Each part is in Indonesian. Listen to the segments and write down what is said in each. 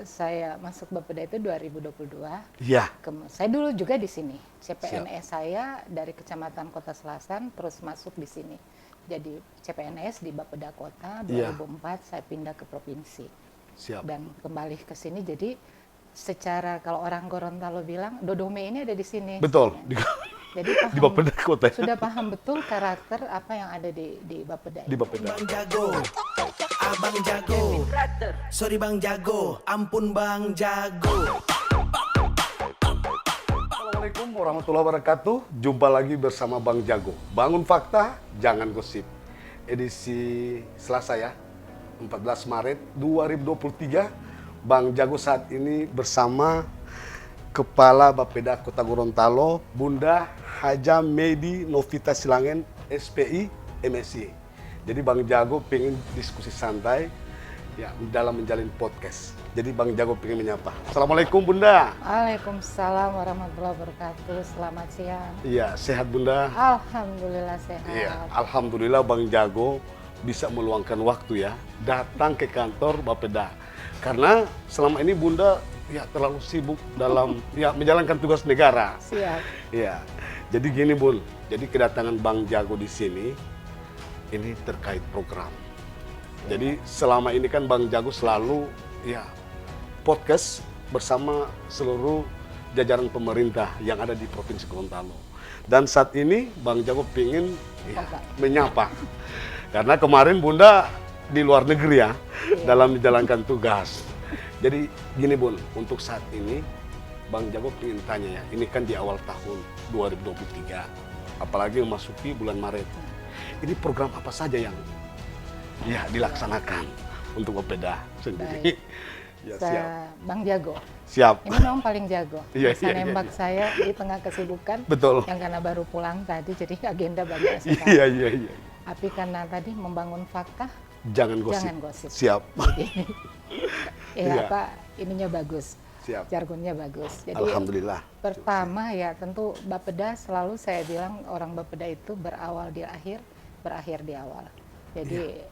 saya masuk Bapeda itu 2022. Iya. Saya dulu juga di sini. CPNS saya dari Kecamatan Kota Selasan terus masuk di sini. Jadi CPNS di Bapeda Kota. 2004 saya pindah ke provinsi. Siap. Dan kembali ke sini. Jadi secara kalau orang Gorontalo bilang Dodome ini ada di sini. Betul. Jadi Di Bapeda Kota. sudah paham betul karakter apa yang ada di Bapeda. Di Bapeda. Bang Jago, Abang Jago, sorry Bang Jago, ampun Bang Jago. Assalamualaikum warahmatullahi wabarakatuh. Jumpa lagi bersama Bang Jago. Bangun fakta, jangan gosip. Edisi Selasa ya, 14 Maret 2023. Bang Jago saat ini bersama Kepala Bapeda Kota Gorontalo, Bunda Haja Medi Novita Silangen, SPI, MSI. Jadi Bang Jago pengen diskusi santai ya dalam menjalin podcast. Jadi Bang Jago pengen menyapa. Assalamualaikum Bunda. Waalaikumsalam warahmatullahi wabarakatuh. Selamat siang. Iya, sehat Bunda? Alhamdulillah sehat. Iya, alhamdulillah Bang Jago bisa meluangkan waktu ya datang ke kantor Bapeda. Karena selama ini Bunda ya terlalu sibuk dalam ya menjalankan tugas negara. Siap. Iya. Jadi gini Bun, jadi kedatangan Bang Jago di sini ini terkait program. Jadi selama ini kan Bang Jago selalu ya podcast bersama seluruh jajaran pemerintah yang ada di Provinsi Gorontalo. Dan saat ini Bang Jago pengen ya, menyapa. Karena kemarin Bunda di luar negeri ya dalam menjalankan tugas. Jadi gini Bun, untuk saat ini Bang Jago pengen tanya ya, ini kan di awal tahun 2023, apalagi memasuki bulan Maret. Ini program apa saja yang ya dilaksanakan untuk Bapeda sendiri? Ya, siap. Bang Jago. Siap. Ini memang paling jago. Iya, Bisa iya, nembak iya. saya di tengah kesibukan. Betul. Yang karena baru pulang tadi, jadi agenda banyak sekali. Iya, iya, iya. Tapi karena tadi membangun fakta, Jangan gosip. jangan gosip. Siap. Jadi, Iya. ininya bagus. Siap. Jargonnya bagus. Jadi Alhamdulillah. pertama ya tentu Bapeda selalu saya bilang orang Bapeda itu berawal di akhir, berakhir di awal. Jadi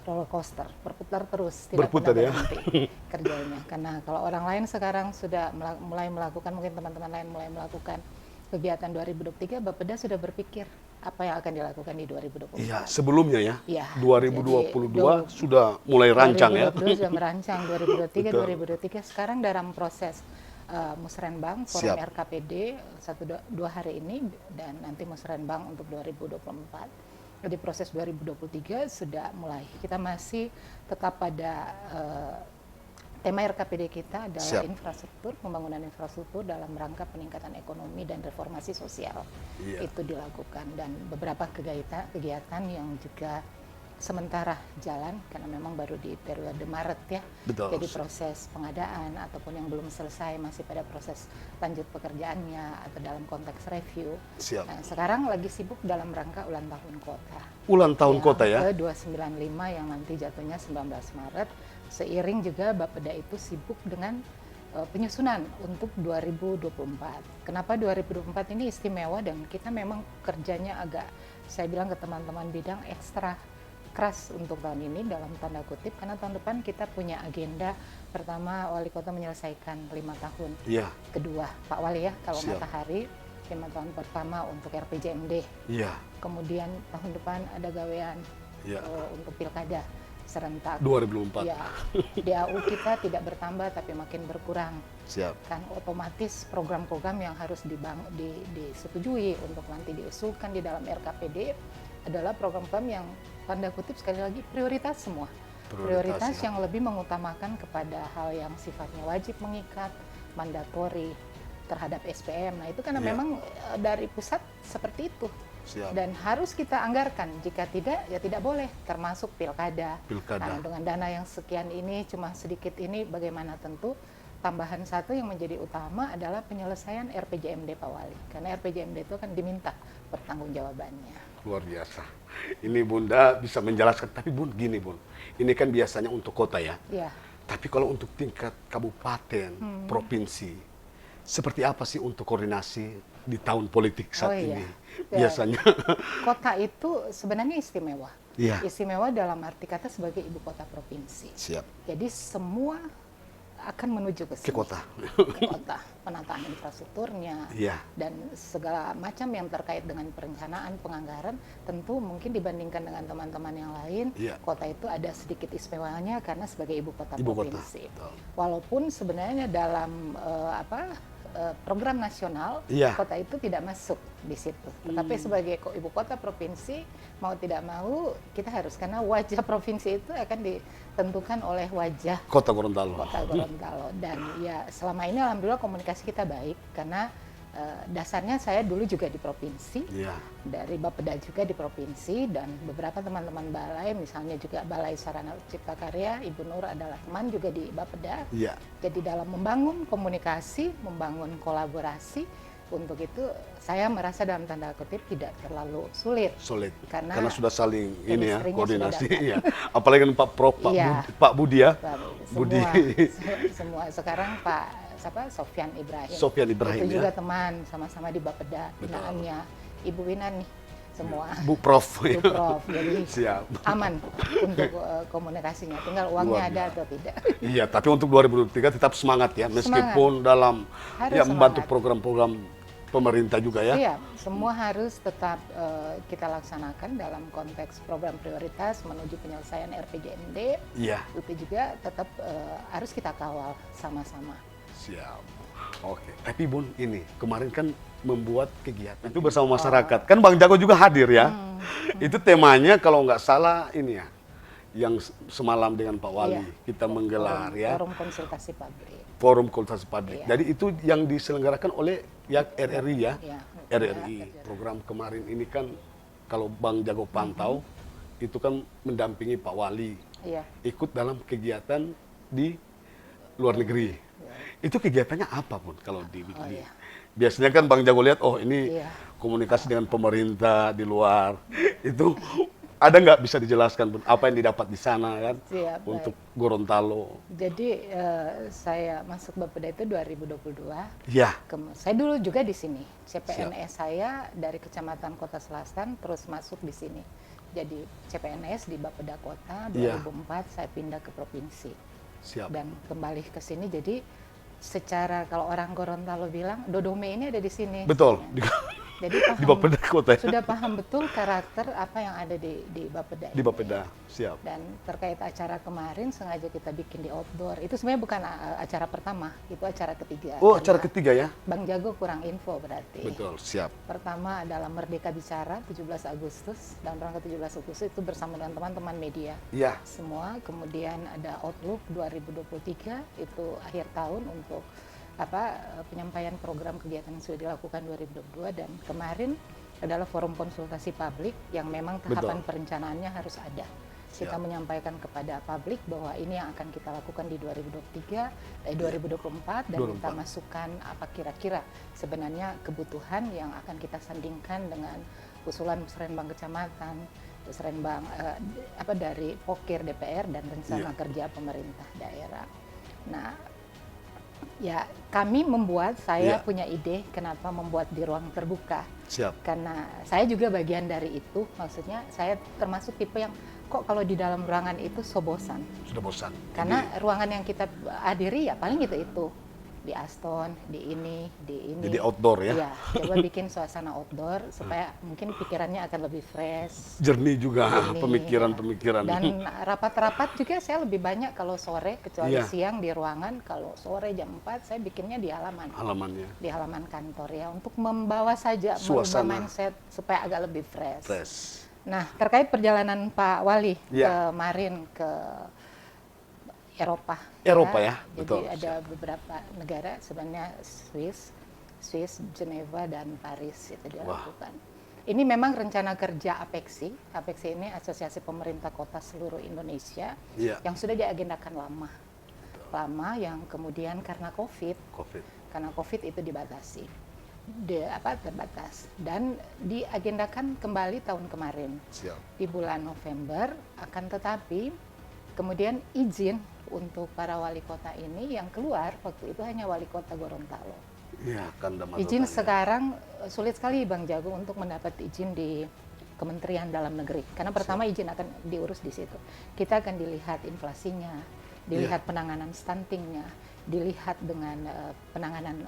roller coaster, berputar terus, tidak Berputar pernah ya. berhenti kerjanya. Karena kalau orang lain sekarang sudah mulai melakukan, mungkin teman-teman lain mulai melakukan kegiatan 2023, Bapeda sudah berpikir apa yang akan dilakukan di 2024. Iya, sebelumnya ya. Iya, 2022 sudah mulai rancang ya. 2022 sudah merancang, 2023, Betul. 2023 sekarang dalam proses musrenbang, forum Siap. RKPD 1-2 hari ini, dan nanti musrenbang untuk 2024. Jadi proses 2023 sudah mulai. Kita masih tetap pada tema RKPD kita adalah Siap. infrastruktur, pembangunan infrastruktur dalam rangka peningkatan ekonomi dan reformasi sosial. Iya. Itu dilakukan, dan beberapa kegiatan yang juga sementara jalan karena memang baru di periode Maret ya. Betul. Jadi proses pengadaan ataupun yang belum selesai masih pada proses lanjut pekerjaannya atau dalam konteks review. Siap. Nah, sekarang lagi sibuk dalam rangka ulang tahun kota. Ulang tahun kota ya. Ke 295 yang nanti jatuhnya 19 Maret. Seiring juga Bapeda itu sibuk dengan penyusunan untuk 2024. Kenapa 2024 ini istimewa dan kita memang kerjanya agak, saya bilang ke teman-teman bidang, ekstra keras untuk tahun ini dalam tanda kutip, karena tahun depan kita punya agenda. Pertama, Wali Kota menyelesaikan 5 tahun. Iya. Kedua, Pak Wali ya, kalau Siap. Matahari 5 tahun pertama untuk RPJMD. Iya. Kemudian tahun depan ada gawean Iya. untuk pilkada serentak. 2024. Ya, DAU kita tidak bertambah tapi makin berkurang. Siap. Kan otomatis program-program yang harus disetujui untuk nanti diusulkan di dalam RKPD adalah program-program yang tanda kutip sekali lagi prioritas semua. Prioritas ya. yang lebih mengutamakan kepada hal yang sifatnya wajib mengikat, mandatori terhadap SPM. Nah itu karena Iya. memang dari pusat seperti itu. Siap. Dan harus kita anggarkan, jika tidak ya tidak boleh, termasuk pilkada. Pilkada. Nah, dengan dana yang sekian ini, cuma sedikit ini, bagaimana tentu tambahan satu yang menjadi utama adalah penyelesaian RPJMD Pak Wali. Karena RPJMD itu kan diminta pertanggungjawabannya. Luar biasa. Ini Bunda bisa menjelaskan, tapi Bun gini Bun, ini kan biasanya untuk kota ya. Ya, Tapi kalau untuk tingkat kabupaten, provinsi, seperti apa sih untuk koordinasi di tahun politik saat Oh, iya. ini? Ya. Biasanya. kota itu sebenarnya istimewa. Iya. Istimewa dalam arti kata sebagai ibu kota provinsi. Siap. Jadi semua akan menuju ke Ke sini. kota. Ke kota, penataan infrastrukturnya, Iya. dan segala macam yang terkait dengan perencanaan, penganggaran, tentu mungkin dibandingkan dengan teman-teman yang lain, Iya. kota itu ada sedikit istimewanya karena sebagai ibu kota Ibu kota, provinsi. betul. Walaupun sebenarnya dalam program nasional, Iya. kota itu tidak masuk di situ. Tetapi sebagai ibu kota provinsi, mau tidak mau kita harus, karena wajah provinsi itu akan ditentukan oleh wajah Kota Gorontalo. Kota Gorontalo. Dan ya selama ini alhamdulillah komunikasi kita baik karena dasarnya saya dulu juga di provinsi, Iya. dari Bapeda juga di provinsi, dan beberapa teman-teman balai, misalnya juga Balai Sarana Cipta Karya, Ibu Nur adalah teman juga di Bapeda. Iya. Jadi dalam membangun komunikasi, membangun kolaborasi, untuk itu saya merasa dalam tanda kutip tidak terlalu sulit. Sulit. Karena sudah saling ini ya, chemistry-nya koordinasi. sudah dapat. Iya. Apalagi dengan Pak Prof, Iya. Pak Budi ya. Semua, Budi. semua sekarang Pak Sofyan Ibrahim. Sofyan Ibrahim, itu ya. juga teman sama-sama di Bapeda, Betul. binaannya Ibu Winan nih semua. Bu Prof. Bu Prof. Jadi Siap. aman untuk komunikasinya. Tinggal uangnya Luar ada biasa. atau tidak. Iya, tapi untuk 2023 tetap semangat ya, meskipun dalam Harus ya membantu semangat. program-program pemerintah juga ya. Iya, semua harus tetap kita laksanakan dalam konteks program prioritas menuju penyelesaian RPJMD. Iya. Itu juga tetap harus kita kawal sama-sama. Siap. Oke. Tapi Bun, ini kemarin kan membuat kegiatan itu bersama masyarakat. Kan Bang Jago juga hadir ya. Itu temanya kalau nggak salah ini ya, yang semalam dengan Pak Wali Iya. kita menggelar ya. Forum konsultasi publik. Forum konsultasi publik. Iya. Jadi itu yang diselenggarakan oleh ya RRI ya. Iya. RRI. Iya. Program kemarin ini kan kalau Bang Jago pantau itu kan mendampingi Pak Wali Iya. ikut dalam kegiatan di luar negeri. Itu kegiatannya apa Bun kalau dibikin? Oh, iya. Biasanya kan Bang Jago lihat, oh ini Iya. komunikasi dengan pemerintah di luar. Itu ada nggak bisa dijelaskan Bun, apa yang didapat di sana kan Siap, untuk Gorontalo? Jadi saya masuk Bapeda itu 2022. Ya, Saya dulu juga di sini. CPNS saya dari Kecamatan Kota Selatan terus masuk di sini. Jadi CPNS di Bapeda Kota, Iya. 2004 saya pindah ke provinsi. siap. Dan kembali ke sini, jadi secara kalau orang Gorontalo bilang Dodome ini ada di sini. Betul. Jadi Di Bapeda Kota ya. sudah paham betul karakter apa yang ada di Bapeda Di ini. Bapeda, siap. Dan terkait acara kemarin sengaja kita bikin di outdoor. Itu sebenarnya bukan acara pertama, itu acara ketiga. Oh, Karena acara ketiga ya? Bang Jago kurang info berarti. Betul, siap. Pertama adalah Merdeka Bicara 17 Agustus, dan rangka 17 Agustus itu bersama dengan teman-teman media Iya, semua. Kemudian ada Outlook 2023, itu akhir tahun untuk penyampaian program kegiatan yang sudah dilakukan 2022. Dan kemarin adalah forum konsultasi publik yang memang tahapan Betul. perencanaannya harus ada. Kita Siap. menyampaikan kepada publik bahwa ini yang akan kita lakukan di 2024 dan kita 2024. masukkan apa kira-kira sebenarnya kebutuhan yang akan kita sandingkan dengan usulan musrenbang kecamatan, musrenbang dari Pokir DPR dan rencana Iya. kerja pemerintah daerah. Nah, ya kami membuat, saya Iya. punya ide kenapa membuat di ruang terbuka. siap. Karena saya juga bagian dari itu, maksudnya saya termasuk tipe yang kok kalau di dalam ruangan itu so bosan. Sudah bosan. Karena ruangan yang kita hadiri ya paling itu di Aston, di ini. Jadi outdoor ya? Iya, coba bikin suasana outdoor supaya mungkin pikirannya akan lebih fresh. Jernih juga Jernih, pemikiran-pemikiran. Dan rapat-rapat juga saya lebih banyak kalau sore, kecuali Iya. siang di ruangan. Kalau sore jam 4 saya bikinnya di halaman. Halamannya Di halaman kantor ya, untuk membawa saja, Suasana. merubah mindset supaya agak lebih fresh. fresh. Nah, terkait perjalanan Pak Wali Iya. kemarin ke Eropa. Eropa ya, Jadi betul. ada beberapa negara, sebenarnya Swiss, Geneva, dan Paris itu dilakukan. Ini memang rencana kerja APEXI. APEXI ini Asosiasi Pemerintah Kota Seluruh Indonesia Iya. yang sudah diagendakan lama. Lama yang kemudian karena COVID itu dibatasi. Terbatas dan diagendakan kembali tahun kemarin Siap. di bulan November, akan tetapi kemudian izin untuk para wali kota ini yang keluar waktu itu hanya wali kota Gorontalo. Iya, kan Izin sekarang sulit sekali Bang Jago untuk mendapat izin di Kementerian Dalam Negeri, karena pertama izin akan diurus di situ. Kita akan dilihat inflasinya, dilihat penanganan stuntingnya, dilihat dengan penanganan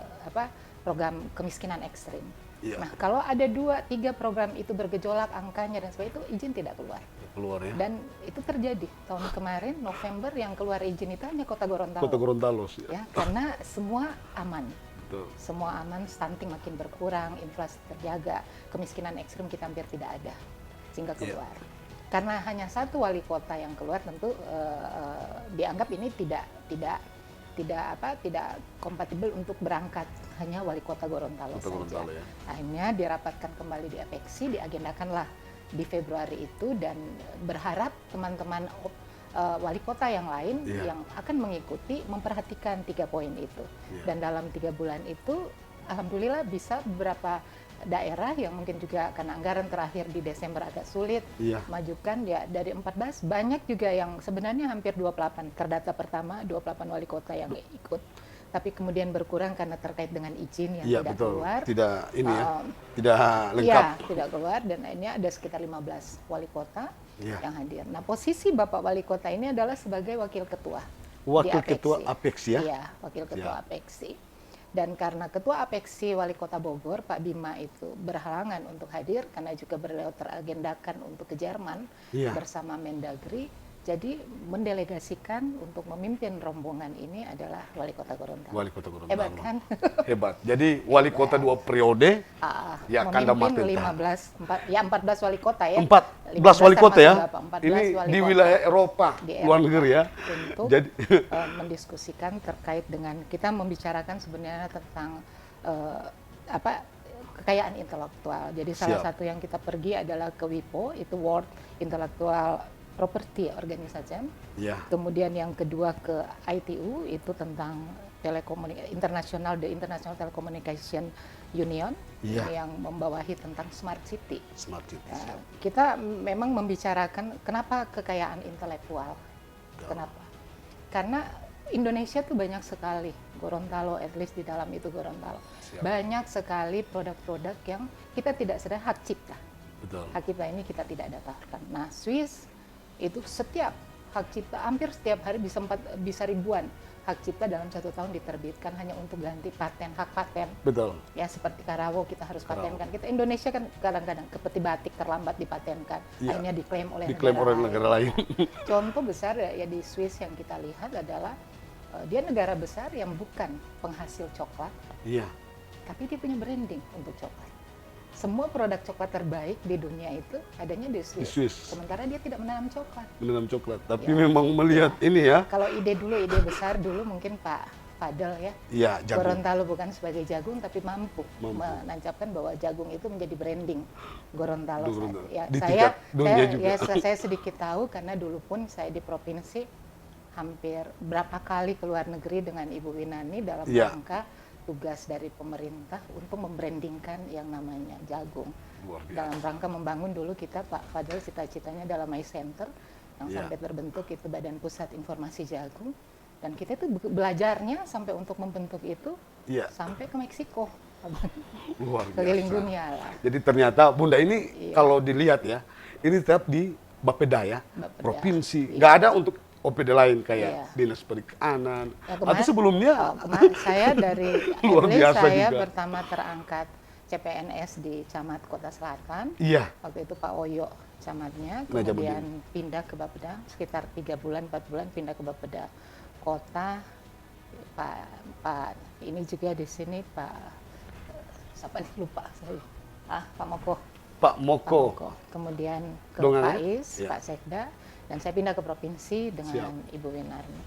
program kemiskinan ekstrim. Iya. Nah, kalau ada 2-3 program itu bergejolak angkanya dan sebagainya, itu izin tidak keluar. Keluar ya. Dan itu terjadi tahun kemarin November, yang keluar izin itu hanya Kota Gorontalo. Kota Gorontalo sih. Ya, karena semua aman. Betul. Semua aman, stunting makin berkurang, inflasi terjaga, kemiskinan ekstrim kita hampir tidak ada, sehingga keluar. Karena hanya satu wali kota yang keluar, tentu dianggap ini tidak kompatibel untuk berangkat, hanya wali kota Gorontalo saja. Gorontalo, ya. Akhirnya dirapatkan kembali di Apeksi, diagendakanlah di Februari itu, dan berharap teman-teman wali kota yang lain yang akan mengikuti memperhatikan 3 poin itu. Dan dalam 3 bulan itu, alhamdulillah bisa beberapa daerah yang mungkin juga karena anggaran terakhir di Desember agak sulit majukan, ya dari 14 banyak juga yang sebenarnya hampir 28, terdata pertama 28 wali kota yang ikut, tapi kemudian berkurang karena terkait dengan izin yang tidak keluar, tidak lengkap, tidak keluar, dan akhirnya ada sekitar 15 wali kota yang hadir. Nah, posisi Bapak Wali Kota ini adalah sebagai wakil ketua ketua Apeksi, ya? Iya, wakil ketua Apeksi. Dan karena Ketua Apeksi Wali Kota Bogor, Pak Bima itu berhalangan untuk hadir karena juga beliau teragendakan untuk ke Jerman bersama Mendagri, jadi mendelegasikan untuk memimpin rombongan ini adalah Wali Kota Gorontalo. Wali Kota Gorontalo. Hebat kan? Hebat. Jadi Wali Kota 2 periode, memimpin 14 wali kota ya. 14 wali kota ya. 14 ini wali di kota. wilayah Eropa, luar negeri ya. Untuk jadi mendiskusikan terkait dengan, kita membicarakan sebenarnya tentang kekayaan intelektual. Jadi salah satu yang kita pergi adalah ke WIPO, itu World Intellectual Property Organization. Kemudian yang kedua ke ITU, itu tentang International Telecommunication Union yang membawahi tentang smart city. Kita memang membicarakan kenapa kekayaan intelektual. Kenapa? Karena Indonesia tuh banyak sekali, Gorontalo, at least di dalam itu Gorontalo, banyak sekali produk-produk yang kita tidak sadar hak cipta. Hak cipta ini kita tidak daftarkan. Nah, Swiss itu setiap hak cipta hampir setiap hari bisa ribuan hak cipta dalam 1 tahun diterbitkan hanya untuk ganti paten, hak paten. Ya, seperti Karawo kita harus patenkan. Kita Indonesia kan kadang-kadang kepeti batik terlambat dipatenkan, akhirnya diklaim oleh negara lain. Contoh besar ya di Swiss yang kita lihat adalah dia negara besar yang bukan penghasil coklat, tapi dia punya branding untuk coklat. Semua produk coklat terbaik di dunia itu adanya di Swiss. Sementara dia tidak menanam coklat. Tapi memang melihat ini ya. Kalau ide besar dulu mungkin Pak Fadel ya. Gorontalo bukan sebagai jagung, tapi mampu menancapkan bahwa jagung itu menjadi branding Gorontalo. Saya sedikit tahu karena dulu pun saya di provinsi hampir berapa kali keluar negeri dengan Ibu Winani dalam rangka tugas dari pemerintah untuk membrandingkan yang namanya jagung. Dalam rangka membangun dulu kita, Pak Fadel cita-citanya dalam My Center yang sampai terbentuk itu Badan Pusat Informasi Jagung, dan kita itu belajarnya sampai untuk membentuk itu sampai ke Meksiko. Luar biasa. Keliling dunia lah. Jadi ternyata Bunda ini kalau dilihat ya, ini tetap di Bapeda ya, provinsi. Nggak ada untuk OPD lain kayak Dinas Perikanan atau sebelumnya. Saya dari saya juga pertama terangkat CPNS di Camat Kota Selatan. Waktu itu Pak Oyo camatnya, kemudian pindah ke Bapeda sekitar 3 bulan 4 bulan pindah ke Bapeda Kota. Pak ini juga di sini Pak siapa nih lupa saya. Pak Moko. Kemudian ke Pak Is, Pak Sekda. Dan saya pindah ke provinsi dengan Ibu Winarni.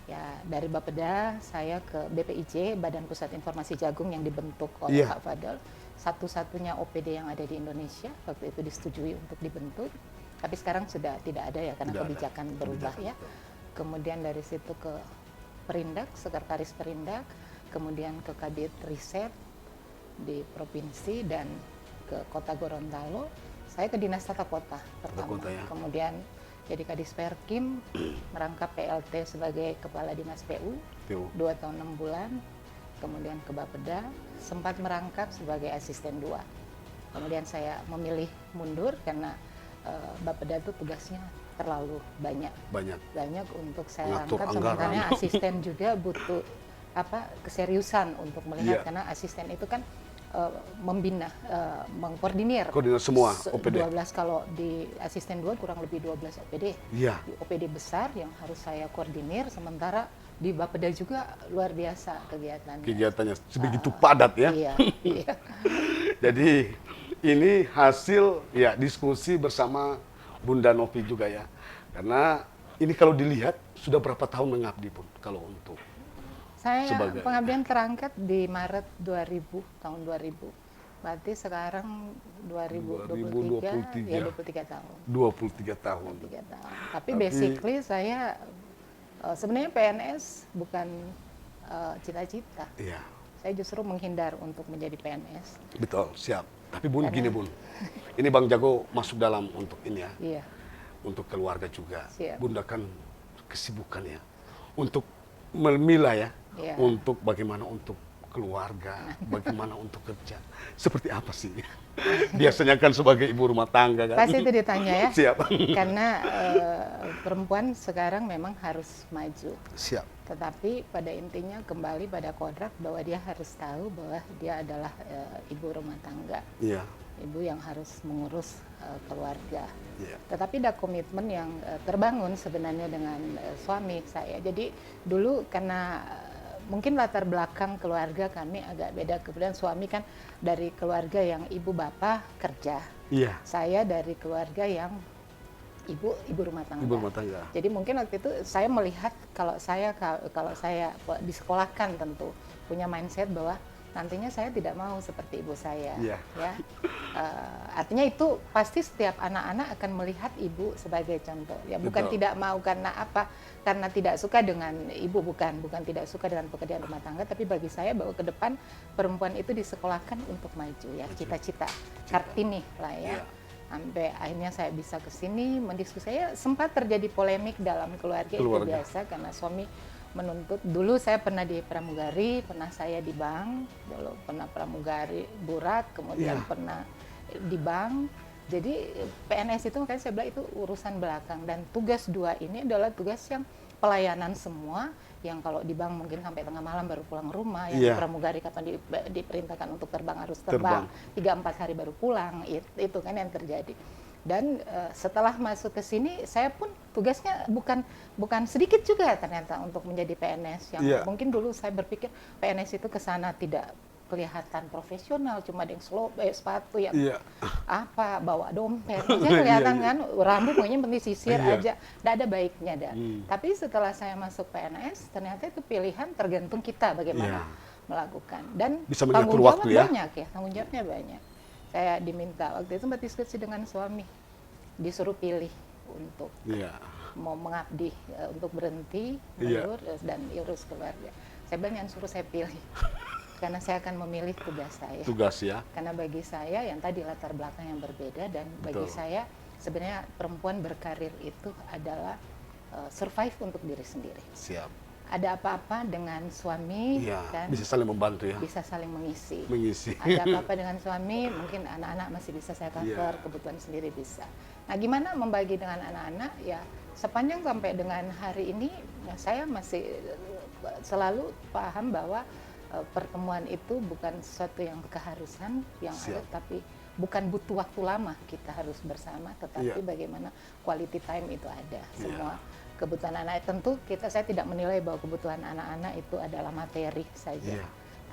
Ya, dari Bapeda saya ke BPIJ, Badan Pusat Informasi Jagung yang dibentuk oleh Pak Fadel. Satu-satunya OPD yang ada di Indonesia, waktu itu disetujui untuk dibentuk. Tapi sekarang sudah tidak ada ya, karena kebijakan berubah ya. Kemudian dari situ ke Perindak, Sekretaris Perindak. Kemudian ke Kabit Riset di provinsi dan ke Kota Gorontalo. Saya ke Dinas Tata Kota pertama. Kemudian jadi Kadis Perkim, merangkap PLT sebagai Kepala Dinas PU, 2 tahun 6 bulan, kemudian ke Bapeda, sempat merangkap sebagai Asisten 2. Kemudian saya memilih mundur karena Bapeda itu tugasnya terlalu banyak untuk saya Ngatur angkat. anggaran. Sementara asisten juga butuh keseriusan untuk melihat, Iya. karena asisten itu kan membina, mengkoordinir Semua OPD. 12, kalau di asisten 2 kurang lebih 12 OPD. Iya. Di OPD besar yang harus saya koordinir, sementara di Bapeda juga luar biasa Kegiatannya sebegitu padat ya. Iya, iya. Jadi ini hasil ya diskusi bersama Bunda Novi juga ya. Karena ini kalau dilihat sudah berapa tahun mengabdi Bun kalau untuk Saya sebagai- pengabdian terangkat di Maret 2000, tahun 2000. Berarti sekarang 2023, ya 23 tahun. 23 tahun. 23 tahun. Tapi basically saya sebenarnya PNS bukan cita-cita. Iya, Saya justru menghindar untuk menjadi PNS. betul, siap. Tapi Bun gini Bun, ini Bang Jago masuk dalam untuk ini ya, Iya. untuk keluarga juga. Siap. Bunda kan kesibukan ya, untuk memilah ya, Iya. untuk bagaimana untuk keluarga, bagaimana untuk kerja. Seperti apa sih? Biasanya kan sebagai ibu rumah tangga kan. Pasti itu ditanya ya. Siap. Karena perempuan sekarang memang harus maju. Siap. Tetapi pada intinya kembali pada kodrat bahwa dia harus tahu bahwa dia adalah ibu rumah tangga. Iya. Ibu yang harus mengurus keluarga. Iya. Tetapi ada komitmen yang terbangun sebenarnya dengan suami saya. Jadi dulu karena mungkin latar belakang keluarga kami agak beda. Kemudian suami kan dari keluarga yang ibu bapak kerja. Iya. Saya dari keluarga yang ibu rumah tangga. Ibu rumah tangga. Jadi mungkin waktu itu saya melihat kalau saya disekolahkan tentu punya mindset bahwa nantinya saya tidak mau seperti ibu saya. Iya. Ya. Artinya itu pasti setiap anak-anak akan melihat ibu sebagai contoh. Ya bukan Betul. tidak mau karena apa? Karena tidak suka dengan ibu, bukan tidak suka dengan pekerjaan rumah tangga, tapi bagi saya bahwa ke depan perempuan itu disekolahkan untuk maju ya, cita-cita Kartini lah ya. Iya. Sampai akhirnya saya bisa ke sini mendiskusi. Saya sempat terjadi polemik dalam keluarga. Itu biasa karena suami menuntut. Dulu saya pernah di pramugari, pernah saya di bank, dulu pernah pramugari burak, kemudian pernah di bank. Jadi PNS itu makanya saya bilang itu urusan belakang, dan tugas 2 ini adalah tugas yang pelayanan semua, yang kalau di bank mungkin sampai tengah malam baru pulang rumah, yang di pramugari kapan diperintahkan untuk terbang harus terbang 3-4 hari baru pulang, itu kan yang terjadi. Dan setelah masuk ke sini saya pun tugasnya bukan sedikit juga ternyata untuk menjadi PNS yang mungkin dulu saya berpikir PNS itu ke sana tidak kelihatan profesional, cuma ada yang sepatu yang bawa dompet, saya kelihatan kan rambut mungkin penting sisir aja, tidak ada baiknya dah. Tapi setelah saya masuk PNS, ternyata itu pilihan tergantung kita bagaimana melakukan, dan bisa tanggung jawab waktu ya? banyak ya, tanggung jawabnya banyak. Saya diminta waktu itu berdiskusi dengan suami, disuruh pilih untuk mau mengabdi, untuk berhenti, mundur, dan urus keluarga. Saya bilang yang suruh saya pilih. Karena saya akan memilih tugas saya. Tugas ya. Karena bagi saya yang tadi latar belakang yang berbeda, dan bagi saya sebenarnya perempuan berkarir itu adalah survive untuk diri sendiri. Siap. Ada apa-apa dengan suami, kan bisa saling membantu ya. bisa saling mengisi. Mengisi. Ada apa-apa dengan suami, mungkin anak-anak masih bisa saya cover, kebutuhan sendiri bisa. Nah, gimana membagi dengan anak-anak? Ya, sepanjang sampai dengan hari ini, ya, saya masih selalu paham bahwa pertemuan itu bukan sesuatu yang keharusan yang ada, tapi bukan butuh waktu lama kita harus bersama, tetapi bagaimana quality time itu ada. Semua kebutuhan anak, tentu saya tidak menilai bahwa kebutuhan anak-anak itu adalah materi saja.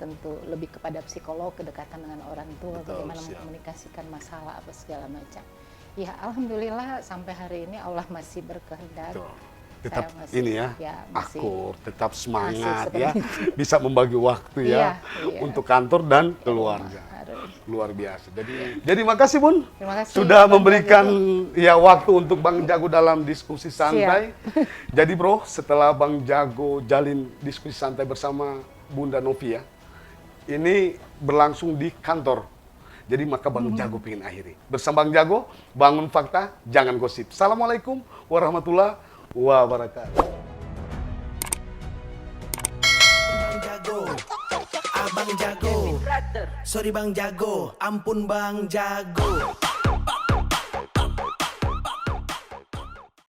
Tentu lebih kepada psikolog, kedekatan dengan orang tua, bagaimana mengkomunikasikan masalah apa segala macam. Ya, alhamdulillah sampai hari ini Allah masih berkehendak. Tetap masih, ini ya, masih akur, tetap semangat ya, bisa membagi waktu ya untuk kantor dan keluarga. Luar biasa. Jadi makasih Bun, terima kasih, sudah Bang memberikan Jago. waktu untuk Bang Jago dalam diskusi santai. Jadi bro, setelah Bang Jago jalin diskusi santai bersama Bunda Novi ya, ini berlangsung di kantor. Jadi maka Bang Jago pengen akhiri. Bersama Bang Jago, bangun fakta, jangan gosip. Assalamualaikum warahmatullahi wabarakatuh. Bang Jago, Abang Jago, sorry Bang Jago, ampun Bang Jago.